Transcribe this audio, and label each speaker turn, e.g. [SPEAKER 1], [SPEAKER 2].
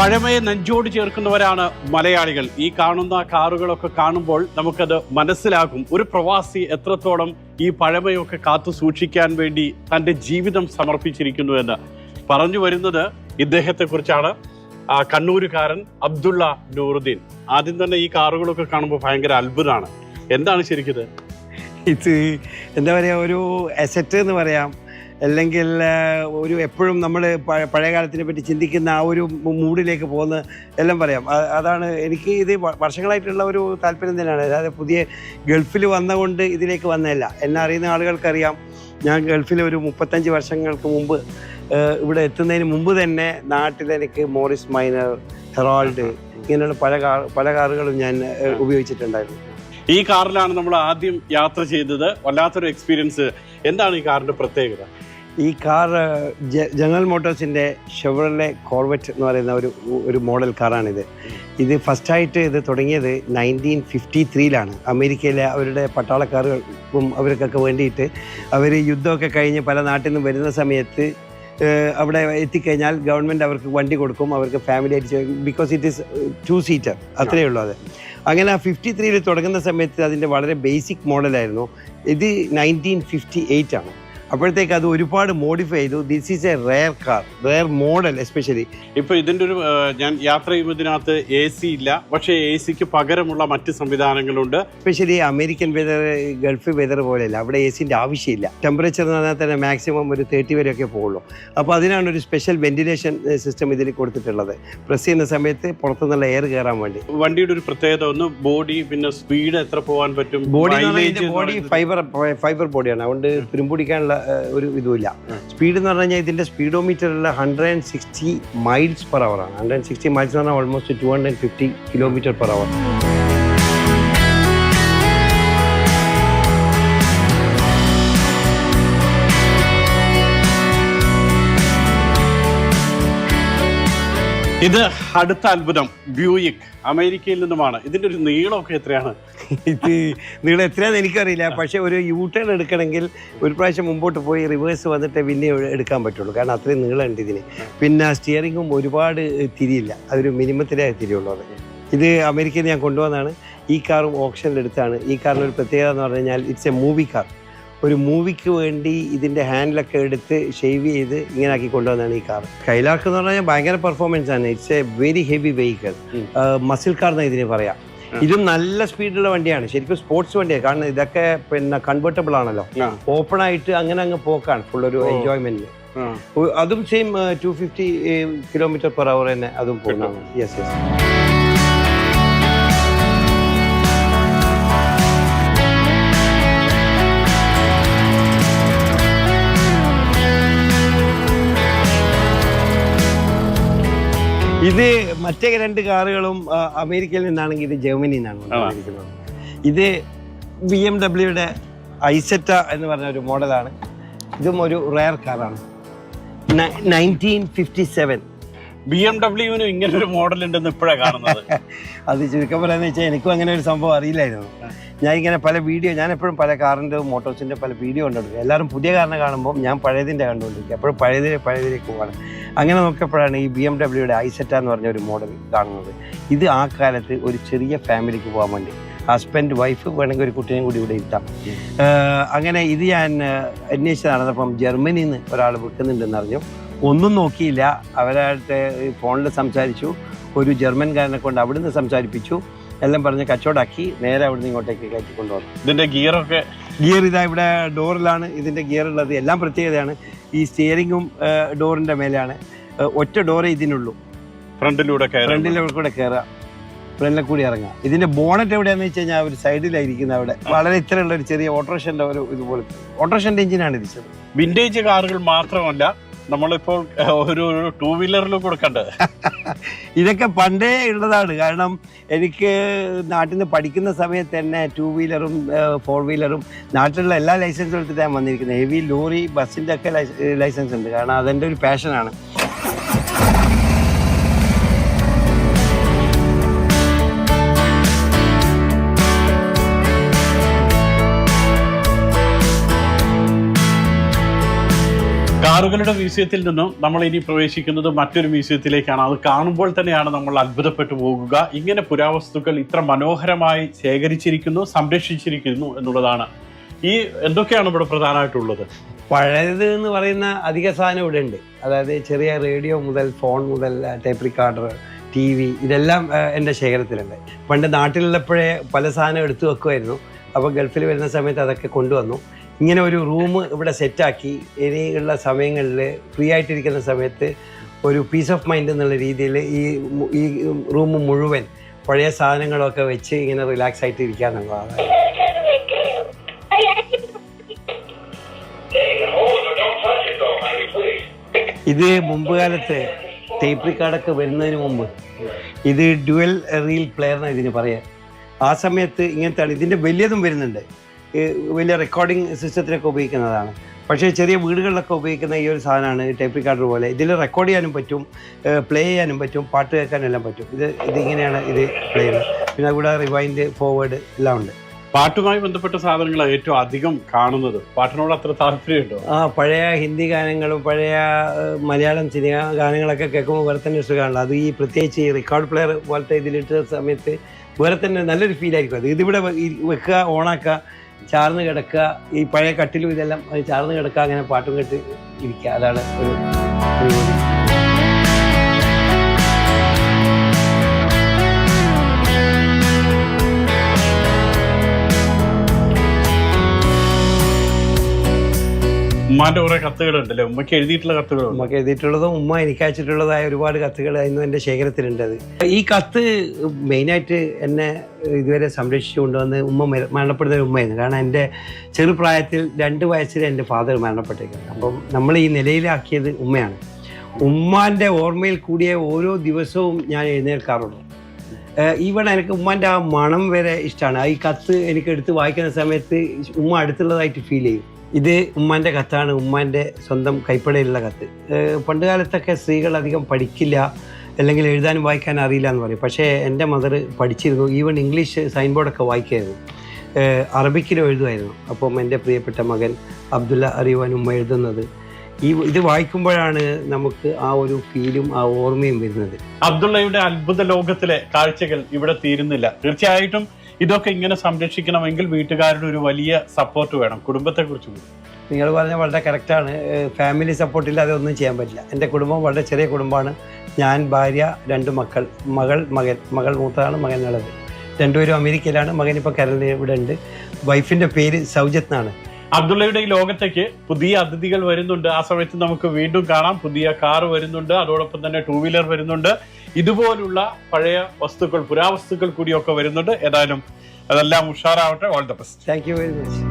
[SPEAKER 1] പഴമയെ നെഞ്ചോട് ചേർക്കുന്നവരാണ് മലയാളികൾ. ഈ കാണുന്ന കാറുകളൊക്കെ കാണുമ്പോൾ നമുക്കത് മനസ്സിലാകും ഒരു പ്രവാസി എത്രത്തോളം ഈ പഴമയൊക്കെ കാത്തു സൂക്ഷിക്കാൻ വേണ്ടി തൻ്റെ ജീവിതം സമർപ്പിച്ചിരിക്കുന്നു എന്ന്. പറഞ്ഞു വരുന്നത് ഇദ്ദേഹത്തെക്കുറിച്ചാണ്. കണ്ണൂരുകാരൻ അബ്ദുള്ള നൂറുദ്ദീൻ. ആദ്യം തന്നെ ഈ കാറുകളൊക്കെ കാണുമ്പോൾ ഭയങ്കര അത്ഭുതമാണ്. എന്താണ് ശരിക്കും
[SPEAKER 2] ഇത്? എന്താ പറയുക, ഒരു അസറ്റ് എന്ന് പറയാം, അല്ലെങ്കിൽ ഒരു എപ്പോഴും നമ്മൾ പഴയ കാലത്തിനെ പറ്റി ചിന്തിക്കുന്ന ആ ഒരു മൂഡിലേക്ക് പോകുന്ന എല്ലാം പറയാം. അതാണ് എനിക്ക് ഇത് വർഷങ്ങളായിട്ടുള്ള ഒരു താല്പര്യം തന്നെയാണ്. അതായത് പുതിയ ഗൾഫിൽ വന്നുകൊണ്ട് ഇതിലേക്ക് വന്നതല്ല. എന്നെ അറിയുന്ന ആളുകൾക്കറിയാം, ഞാൻ ഗൾഫിൽ ഒരു 35 വർഷങ്ങൾക്ക് മുമ്പ് ഇവിടെ എത്തുന്നതിന് മുമ്പ് തന്നെ നാട്ടിലെനിക്ക് മോറിസ് മൈനർ, ഹെറാൾഡ് ഇങ്ങനെയുള്ള പല കാറുകളും ഞാൻ ഉപയോഗിച്ചിട്ടുണ്ടായിരുന്നു.
[SPEAKER 1] ഈ കാറിലാണ് നമ്മൾ ആദ്യം യാത്ര ചെയ്തത്. വല്ലാത്തൊരു എക്സ്പീരിയൻസ്. എന്താണ് ഈ കാറിൻ്റെ പ്രത്യേകത?
[SPEAKER 2] ഈ കാർ ജനറൽ മോട്ടോഴ്സിൻ്റെ ഷെവ്രലെ കോർവെറ്റ് എന്ന് പറയുന്ന ഒരു മോഡൽ കാറാണിത്. ഇത് ഫസ്റ്റായിട്ട് ഇത് തുടങ്ങിയത് 1953-ലാണ്. അമേരിക്കയിലെ അവരുടെ പട്ടാളക്കാർക്കും അവർക്കൊക്കെ വേണ്ടിയിട്ട് അവർ യുദ്ധമൊക്കെ കഴിഞ്ഞ് പല നാട്ടിൽ നിന്നും വരുന്ന സമയത്ത് അവിടെ എത്തിക്കഴിഞ്ഞാൽ ഗവൺമെൻറ് അവർക്ക് വണ്ടി കൊടുക്കും, അവർക്ക് ഫാമിലി ആയിട്ട്, ബിക്കോസ് ഇറ്റ് ഈസ് 2 സീറ്റർ, അത്രയേ ഉള്ളൂ അത്. അങ്ങനെ 53-ൽ തുടങ്ങുന്ന സമയത്ത് അതിൻ്റെ വളരെ ബേസിക് മോഡലായിരുന്നു. ഇത് 1958-ആണ്. അപ്പോഴത്തേക്ക് അത് ഒരുപാട് മോഡിഫൈ ചെയ്തു. This is A rare car, rare model especially.
[SPEAKER 1] ഇപ്പോൾ ഇതിൻ്റെ ഒരു ഞാൻ യാത്ര ചെയ്യുമ്പോൾ ഇതിനകത്ത് AC ഇല്ല, പക്ഷേ AC-ക്ക് പകരമുള്ള മറ്റ് സംവിധാനങ്ങളുണ്ട്.
[SPEAKER 2] Especially American weather, Gulf weather പോലെയല്ല, അവിടെ AC-ൻ്റെ ആവശ്യമില്ല. ടെമ്പറേച്ചർ എന്ന് പറഞ്ഞാൽ തന്നെ മാക്സിമം ഒരു 30 വരെയൊക്കെ പോകുള്ളൂ. അപ്പോൾ അതിനാണ് ഒരു സ്പെഷ്യൽ വെന്റിലേഷൻ സിസ്റ്റം ഇതിൽ കൊടുത്തിട്ടുള്ളത്. പ്രസ് ചെയ്യുന്ന സമയത്ത് പുറത്തുനിന്നുള്ള എയർ കയറാൻ വേണ്ടി.
[SPEAKER 1] വണ്ടിയുടെ ഒരു പ്രത്യേകത ഒന്ന് ബോഡി, പിന്നെ സ്പീഡ് എത്ര പോകാൻ പറ്റും.
[SPEAKER 2] ബോഡി ഫൈബർ ബോഡിയാണ്, അതുകൊണ്ട് തുരുമ്പുടിക്കാനുള്ള ഒരു ഇതുമില്ല. സ്പീഡ് എന്ന് പറഞ്ഞു കഴിഞ്ഞാൽ ഇതിന്റെ സ്പീഡോമീറ്ററിൽ 160 മൈൽസ് പെർ അവർ ആണ്. 160 മൈൽസ് എന്ന് പറഞ്ഞാൽ ഓൾമോസ്റ്റ് 250 കിലോമീറ്റർ പെർ അവർ.
[SPEAKER 1] ഇത് അടുത്ത അത്ഭുതം ബ്യൂയിക്, അമേരിക്കയിൽ നിന്നുമാണ്. ഇതിന്റെ ഒരു നീളമൊക്കെ എത്രയാണ്?
[SPEAKER 2] ഇത് നീളം എത്രയാണെന്ന് എനിക്കറിയില്ല, പക്ഷേ ഒരു യൂട്ടേൺ എടുക്കണമെങ്കിൽ ഒരു പ്രാവശ്യം മുമ്പോട്ട് പോയി റിവേഴ്സ് വന്നിട്ട് പിന്നെ എടുക്കാൻ പറ്റുള്ളൂ, കാരണം അത്രയും നീളമുണ്ട് ഇതിന്. പിന്നെ സ്റ്റിയറിങ്ങും ഒരുപാട് തിരിയില്ല, അതൊരു മിനിമത്തിലേ തിരിയുള്ളൂ. അത് ഇത് അമേരിക്കയിൽ ഞാൻ കൊണ്ടുവന്നതാണ്. ഈ കാറും ഓപ്ഷനിലെടുത്താണ്. ഈ കാറിനൊരു പ്രത്യേകത എന്ന് പറഞ്ഞു കഴിഞ്ഞാൽ ഇറ്റ്സ് എ മൂവി കാർ. ഒരു മൂവിക്ക് വേണ്ടി ഇതിൻ്റെ ഹാൻഡിലൊക്കെ എടുത്ത് ഷേവ് ചെയ്ത് ഇങ്ങനെ ആക്കി കൊണ്ടുവന്നാണ് ഈ കാർ. കൈലാക്ക് എന്ന് പറഞ്ഞാൽ ഭയങ്കര പെർഫോമൻസ് ആണ്. It's A very heavy vehicle, muscle car എന്ന് ഇതിന് പറയാം. ഇതും നല്ല സ്പീഡിലുള്ള വണ്ടിയാണ്, ശരിക്കും സ്പോർട്സ് വണ്ടിയാണ്. കാരണം ഇതൊക്കെ പിന്നെ കൺവേർട്ടബിൾ ആണല്ലോ, ഓപ്പൺ ആയിട്ട് അങ്ങനെ അങ്ങ് പോക്കാണ്, ഫുൾ ഒരു എൻജോയ്മെന്റ്. അതും സെയിം 250 കിലോമീറ്റർ പെർ അവർ തന്നെ അതും പോകുന്നതാണ്. Yes yes. ഇത് മറ്റേ 2 കാറുകളും അമേരിക്കയിൽ നിന്നാണെങ്കിൽ ഇത് ജർമ്മനിയിൽ നിന്നാണ് വന്നിരിക്കുന്നത്. ഇത് BMW-യുടെ ഐസെറ്റ എന്ന് പറഞ്ഞ ഒരു മോഡലാണ്. ഇതും ഒരു റെയർ കാറാണ്. 1957.
[SPEAKER 1] BMW-ന് ഇങ്ങനെ ഒരു മോഡൽ ഉണ്ടെന്ന് ഇപ്പോഴാണ് കാണുന്നത്.
[SPEAKER 2] അത് ചുരുക്കം പറയാന്ന് വെച്ചാൽ എനിക്കും അങ്ങനെ ഒരു സംഭവം അറിയില്ലായിരുന്നു. ഞാൻ ഇങ്ങനെ പല വീഡിയോ, ഞാൻ എപ്പോഴും പല കാറിൻ്റെ മോട്ടോഴ്സിൻ്റെ പല വീഡിയോ കണ്ടുകൊടുക്കുക. എല്ലാവരും പുതിയ കാറിനെ കാണുമ്പോൾ ഞാൻ പഴയതിൻ്റെ കണ്ടുകൊണ്ടിരിക്കുക. എപ്പോഴും പഴയതിലേക്ക് പോവാണ്. അങ്ങനെ നോക്കിയപ്പോഴാണ് ഈ BMW-യുടെ ഐസെറ്റ എന്ന് പറഞ്ഞ ഒരു മോഡൽ കാണുന്നത്. ഇത് ആ കാലത്ത് ഒരു ചെറിയ ഫാമിലിക്ക് പോകാൻ വേണ്ടി, ഹസ്ബൻഡ് വൈഫ് വേണമെങ്കിൽ ഒരു കുട്ടിയും കൂടി ഇവിടെ ഇരുത്താം. അങ്ങനെ ഇത് ഞാൻ അന്വേഷിച്ച് നടന്നപ്പം ജർമ്മനിയിൽ നിന്ന് ഒരാൾ വിൽക്കുന്നുണ്ടെന്ന് അറിഞ്ഞു. ഒന്നും നോക്കിയില്ല, അവരായിട്ട് ഫോണിൽ സംസാരിച്ചു. ഒരു ജർമ്മൻകാരനെ കൊണ്ട് അവിടുന്ന് സംസാരിപ്പിച്ചു, എല്ലാം പറഞ്ഞ് കച്ചവടാക്കി നേരെ അവിടുന്ന് ഇങ്ങോട്ടേക്ക് കയറ്റി കൊണ്ടുവന്നു.
[SPEAKER 1] ഇതിന്റെ ഗിയർ
[SPEAKER 2] ഇതാ ഇവിടെ ഡോറിലാണ് ഇതിന്റെ ഗിയർ ഉള്ളത്. എല്ലാം പ്രത്യേകതയാണ്. ഈ സ്റ്റിയറിങ്ങും ഡോറിന്റെ മേലെയാണ്. ഒറ്റ ഡോറേ ഇതിനുള്ളൂ. ഫ്രണ്ടിലൂടെ കയറുക, ഫ്രണ്ടിലെ കൂടി ഇറങ്ങാം. ഇതിന്റെ ബോണറ്റ് എവിടെയാന്ന് വെച്ച് കഴിഞ്ഞാൽ ഒരു സൈഡിലായിരിക്കുന്ന അവിടെ വളരെ ഇത്രയുള്ള ഒരു ചെറിയ ഓട്ടോറിക്ഷന്റെ ഒരു ഇതുപോലെ ഓട്ടോറിക്ഷന്റെ എഞ്ചിനാണ് ഇത്.
[SPEAKER 1] വിന്റേജ് കാറുകൾ മാത്രമല്ല, നമ്മളിപ്പോൾ ഒരു 2 വീലറിലും കൊടുക്കണ്ടത്.
[SPEAKER 2] ഇതൊക്കെ പണ്ടേ ഉള്ളതാണ്. കാരണം എനിക്ക് നാട്ടിൽ നിന്ന് പഠിക്കുന്ന സമയത്ത് തന്നെ 2 വീലറും 4 വീലറും നാട്ടിലുള്ള എല്ലാ ലൈസൻസും എടുത്തിട്ട് ഞാൻ വന്നിരിക്കുന്നത്. ഹെവി ലോറി, ബസ്സിൻ്റെ ഒക്കെ ലൈസൻസ് ഉണ്ട്. കാരണം അതെൻ്റെ ഒരു പാഷനാണ്.
[SPEAKER 1] കാറുകളുടെ മ്യൂസിയത്തിൽ നിന്നും നമ്മൾ ഇനി പ്രവേശിക്കുന്നത് മറ്റൊരു മ്യൂസിയത്തിലേക്കാണ്. അത് കാണുമ്പോൾ തന്നെയാണ് നമ്മൾ അത്ഭുതപ്പെട്ടു പോകുക. ഇങ്ങനെ പുരാവസ്തുക്കൾ ഇത്ര മനോഹരമായി ശേഖരിച്ചിരിക്കുന്നു, സംരക്ഷിച്ചിരിക്കുന്നു എന്നുള്ളതാണ്. ഈ എന്തൊക്കെയാണ് ഇവിടെ പ്രധാനമായിട്ടുള്ളത്?
[SPEAKER 2] പഴയത് എന്ന് പറയുന്ന അധിക സാധനം ഇവിടെ ഉണ്ട്. അതായത് ചെറിയ റേഡിയോ മുതൽ ഫോൺ മുതൽ ടേപ്പ് റിക്കാർഡർ, TV, ഇതെല്ലാം എൻ്റെ ശേഖരത്തിലുണ്ട്. പണ്ട് നാട്ടിലുള്ളപ്പോഴേ പല സാധനം എടുത്തു വെക്കുമായിരുന്നു. അപ്പോൾ ഗൾഫിൽ വരുന്ന സമയത്ത് അതൊക്കെ കൊണ്ടുവന്നു. ഇങ്ങനെ ഒരു റൂം ഇവിടെ സെറ്റാക്കി ഇനിയുള്ള സമയങ്ങളിൽ ഫ്രീ ആയിട്ടിരിക്കുന്ന സമയത്ത് ഒരു പീസ് ഓഫ് മൈൻഡ് എന്നുള്ള രീതിയിൽ ഈ റൂം മുഴുവൻ പഴയ സാധനങ്ങളൊക്കെ വെച്ച് ഇങ്ങനെ റിലാക്സ് ആയിട്ട് ഇരിക്കുക എന്നുള്ളതാണ്. ഇത് മുമ്പ് കാലത്ത് ടേപ്പ് റിക്കാർഡൊക്കെ വരുന്നതിന് മുമ്പ് ഇത് ഡ്യുവൽ റീൽ പ്ലെയർ എന്നാണ് ഇതിന് പറയാൻ. ആ സമയത്ത് ഇങ്ങനത്തെ ഇതിൻ്റെ വലിയതും വരുന്നുണ്ട്, വലിയ റെക്കോർഡിംഗ് സിസ്റ്റത്തിനൊക്കെ ഉപയോഗിക്കുന്നതാണ്. പക്ഷേ ചെറിയ വീടുകളിലൊക്കെ ഉപയോഗിക്കുന്ന ഈ ഒരു സാധനമാണ് ടേപ്പ് റിക്കാർഡർ പോലെ. ഇതിൽ റെക്കോർഡ് ചെയ്യാനും പറ്റും, പ്ലേ ചെയ്യാനും പറ്റും, പാട്ട് കേൾക്കാനും എല്ലാം പറ്റും. ഇതിങ്ങനെയാണ് ഇത് പ്ലേ ചെയ്യുന്നത്. പിന്നെ ഇവിടെ റിവൈൻഡ്, ഫോർവേഡ് എല്ലാം ഉണ്ട്.
[SPEAKER 1] പാട്ടുമായി ബന്ധപ്പെട്ട സാധനങ്ങളാണ് ഏറ്റവും അധികം കാണുന്നത്. പാട്ടിനോട് അത്ര താല്പര്യമുണ്ടോ?
[SPEAKER 2] പഴയ ഹിന്ദി ഗാനങ്ങളും പഴയ മലയാളം സിനിമ ഗാനങ്ങളൊക്കെ കേൾക്കുമ്പോൾ വേറെ തന്നെ ഇഷ്ടമാണല്ലോ. അത് ഈ പ്രത്യേകിച്ച് ഈ റെക്കോർഡ് പ്ലെയർ പോലത്തെ ഇതിലിട്ട സമയത്ത് വേറെ തന്നെ നല്ലൊരു ഫീലായിരിക്കും. അത് ഇതിവിടെ വെക്കുക, ഓണാക്കുക, ചാർന്ന് കിടക്കുക, ഈ പഴയ കട്ടിലും ഇതെല്ലാം അത് ചാർന്ന് കിടക്കുക, അങ്ങനെ പാട്ടും കേട്ട് ഇരിക്കുക. അതാണ് ഒരു
[SPEAKER 1] ഉമ്മാന്റെ കുറെ കത്തുകളുണ്ടല്ലേ? ഉമ്മയ്ക്ക് എഴുതിയിട്ടുള്ള കത്തുകളുണ്ട്.
[SPEAKER 2] ഉമ്മക്ക് എഴുതിയിട്ടുള്ളതും ഉമ്മ എനിക്ക് അയച്ചിട്ടുള്ളതായ ഒരുപാട് കത്തുകൾ ഇന്നും എൻ്റെ ശേഖരത്തിലുണ്ട്. അത് ഈ കത്ത് മെയിനായിട്ട് എന്നെ ഇതുവരെ സംരക്ഷിച്ചു കൊണ്ടുവന്ന് ഉമ്മ മരണപ്പെടുന്ന ഉമ്മയായിരുന്നു. കാരണം എൻ്റെ ചെറുപ്രായത്തിൽ 2 വയസ്സിൽ എൻ്റെ ഫാദർ മരണപ്പെട്ടേക്കുന്നത്. അപ്പം നമ്മൾ ഈ നിലയിലാക്കിയത് ഉമ്മയാണ്. ഉമ്മാൻ്റെ ഓർമ്മയിൽ കൂടിയ ഓരോ ദിവസവും ഞാൻ എഴുന്നേൽക്കാറുള്ളൂ. ഈവൺ എനിക്ക് ഉമ്മാൻ്റെ ആ മണം വരെ ഇഷ്ടമാണ്. ഈ കത്ത് എനിക്ക് എടുത്ത് വായിക്കുന്ന സമയത്ത് ഉമ്മ അടുത്തുള്ളതായിട്ട് ഫീൽ ചെയ്യും. ഇത് ഉമ്മാൻ്റെ കത്താണ്, ഉമ്മാൻ്റെ സ്വന്തം കൈപ്പടയിലുള്ള കത്ത്. പണ്ട് കാലത്തൊക്കെ സ്ത്രീകൾ അധികം പഠിക്കില്ല, അല്ലെങ്കിൽ എഴുതാനും വായിക്കാനും അറിയില്ല എന്ന് പറയും. പക്ഷേ എൻ്റെ മദർ പഠിച്ചിരുന്നു. ഈവൻ ഇംഗ്ലീഷ് സൈൻ ബോർഡൊക്കെ വായിക്കുമായിരുന്നു, അറബിക്കിലും എഴുതുമായിരുന്നു. അപ്പം എൻ്റെ പ്രിയപ്പെട്ട മകൻ അബ്ദുള്ള അറിയുവാൻ ഉമ്മ എഴുതുന്നത് ഇത് വായിക്കുമ്പോഴാണ് നമുക്ക് ആ ഒരു ഫീലും ആ ഓർമ്മയും വരുന്നത്.
[SPEAKER 1] അബ്ദുള്ളയുടെ അത്ഭുത ലോകത്തിലെ കാഴ്ചകൾ ഇവിടെ തീരുന്നില്ല. തീർച്ചയായിട്ടും ഇതൊക്കെ ഇങ്ങനെ സംരക്ഷിക്കണമെങ്കിൽ വീട്ടുകാരുടെ ഒരു വലിയ സപ്പോർട്ട് വേണം. കുടുംബത്തെ കുറിച്ച്
[SPEAKER 2] നിങ്ങൾ പറഞ്ഞ വളരെ കറക്റ്റാണ്. ഫാമിലി സപ്പോർട്ടില്ലാതെ ഒന്നും ചെയ്യാൻ പറ്റില്ല. എൻ്റെ കുടുംബം വളരെ ചെറിയ കുടുംബമാണ്. ഞാൻ, ഭാര്യ, 2 മക്കൾ, മകൾ മൂത്തതാണ്, മകൻ ഇളത്. 2 പേരും അമേരിക്കയിലാണ്. മകൻ ഇപ്പോൾ കേരളത്തിൽ ഇവിടെ ഉണ്ട്. വൈഫിൻ്റെ പേര് സൗജത്ത് എന്നാണ്.
[SPEAKER 1] അബ്ദുള്ളയുടെ ഈ ലോകത്തേക്ക് പുതിയ അതിഥികൾ വരുന്നുണ്ട്. ആ സമയത്ത് നമുക്ക് വീണ്ടും കാണാം. പുതിയ കാർ വരുന്നുണ്ട്, അതോടൊപ്പം തന്നെ 2 വീലർ വരുന്നുണ്ട്. ഇതുപോലുള്ള പഴയ വസ്തുക്കൾ, പുരാവസ്തുക്കൾ കൂടിയൊക്കെ വരുന്നുണ്ട്. ഏതായാലും അതെല്ലാം ഉഷാറാവട്ടെ. All the best.
[SPEAKER 2] Thank you very much.